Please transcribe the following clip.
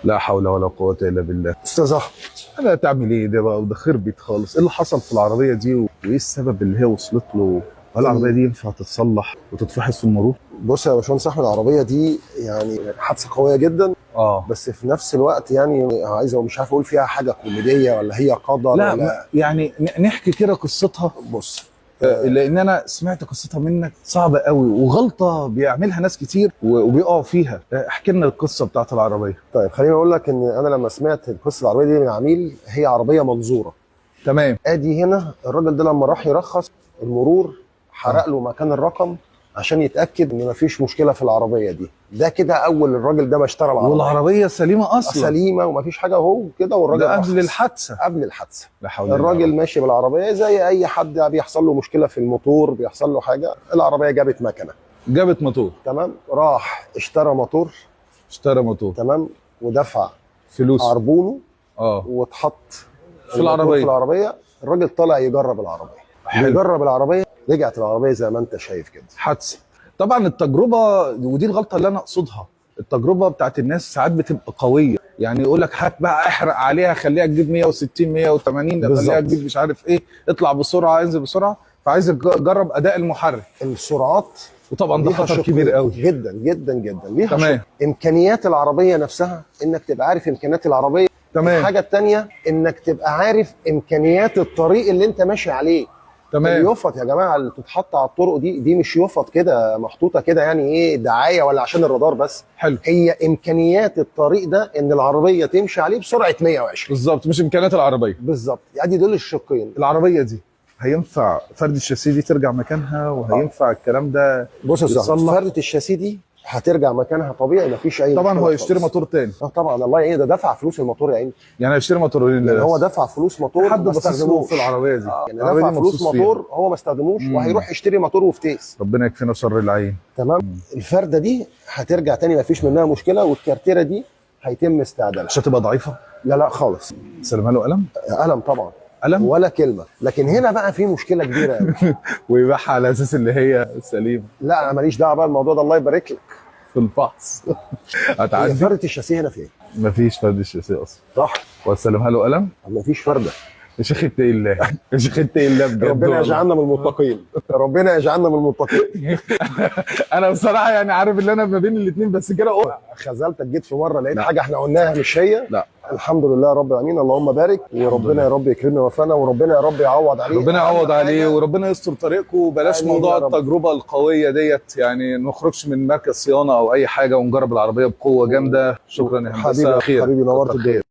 لا حول ولا قوة الا بالله. استاذ احمد، انا تعمل ايه ده بقى؟ وده خربت خالص. ايه اللي حصل في العربية دي وايه السبب اللي هي وصلت له؟ هل العربية دي ينفع تتصلح وتتفحص في المرور؟ بص يا باشمهندس احمد، العربيه دي يعني حادثه قويه جدا، بس في نفس الوقت يعني عايز مش عارف اقول فيها حاجه كوميديه ولا هي قدر لا ولا. يعني نحكي كده قصتها. بص لان انا سمعت قصتها منك صعبة قوي وغلطة بيعملها ناس كتير وبيقعوا فيها. احكي لنا القصة بتاعت العربية. طيب خليني اقول لك ان انا لما سمعت قصه العربيه دي من عميل، هي عربيه منظوره. تمام. ادي هنا الراجل ده لما راح يرخص المرور حرق له مكان الرقم عشان يتاكد ان مفيش مشكله في العربيه دي. ده كده اول الراجل ده ما اشترى العربيه والعربيه سليمه اصلا، سليمه ومفيش حاجه اهو كده. والراجل ده قبل رخص. الحادثه. قبل الحادثه. لا حول ولا قوة. الراجل ماشي بالعربيه زي اي حد بيحصل له مشكله في الموتور، بيحصل له حاجه، العربيه جابت مكنه، جابت موتور. تمام. راح اشترى موتور، اشترى موتور، تمام، ودفع فلوس عربونه اه واتحط في العربيه. في العربيه. الراجل طلع يجرب العربيه، يجرب العربيه، رجعت العربيه زي ما انت شايف كده. حادثه. طبعا التجربه، ودي الغلطه اللي انا اقصدها، التجربه بتاعت الناس ساعات بتبقى قويه. يعني يقول لك هات بقى احرق عليها، خليها تجيب 160 180، ده خليها تجيب مش عارف ايه، اطلع بسرعه انزل بسرعه، فعايز يجرب اداء المحرك. السرعات وطبعا ده خطر كبير قوي جدا جدا جدا. ليها تمام. امكانيات العربيه نفسها، انك تبقى عارف امكانيات العربيه. تمام. الحاجه الثانيه انك تبقى عارف امكانيات الطريق اللي انت ماشي عليه. تمام. اليوفط يا جماعه اللي بتتحط على الطرق دي مش يوفط كده محطوطه كده يعني ايه دعايه ولا عشان الرادار بس. حلو. هي امكانيات الطريق ده ان العربيه تمشي عليه بسرعه 120 بالظبط، مش امكانيات العربيه. بالظبط. يعني دول الشقين. العربيه دي هينفع فرد الشاسيه دي ترجع مكانها؟ وهينفع الكلام ده؟ بص يا استاذ، فردة الشاسيه دي هترجع مكانها طبيعي، مفيش اي طبعا. هو يشتري خالص. موتور تاني. طبعا الله يعينه، ده دفع فلوس الموتور يا عيني. يعني هيشتري موتورين؟ يعني هو دفع فلوس موتور حد ما بصص له استخدموش في العربيه دي. يعني دفع فلوس موتور هو ما استخدموش، وهيروح يشتري موتور وفتيس. ربنا يكفينا شر العين. تمام. الفرده دي هترجع تاني، مفيش منها مشكله. والكارتيره دي هيتم استعدادها. مش هتبقى ضعيفه؟ لا لا خالص. سلمها له قلم؟ قلم طبعا. قلم ولا كلمه. لكن هنا بقى في مشكله كبيره قوي. ويبيعها على اساس اللي هي سليمه. لا انا ماليش دعوه بقى الموضوع ده، الله يبارك لك. في الفحص هي هتعدي. فرده الشاسيه هنا فين؟ مفيش فرد الشاسيه اصلا. صح. وتسلمها له قلم؟ مفيش فرده. يا شيخ اتقي الله، يا شيخ اتقي الله بجد. ربنا يجعلنا من المتقين. ربنا يجعلنا من المتقين. انا بصراحه يعني عارف اللي انا ما بين الاثنين، بس كده خذلتك، جيت في مره لقيت حاجه احنا قلناها مش هي. لا الحمد لله رب العالمين، اللهم بارك. وربنا يا رب يكرمنا ويوفقنا، وربنا يا رب يعوض عليه. ربنا يعوض عليه وربنا يستر طريقكم. وبلاش موضوع التجربه القويه ديت، يعني ما نخرجش من مركز صيانه او اي حاجه ونجرب العربيه بقوه جامده. شكرا يا هندسه. حبيبي نورت الدنيا.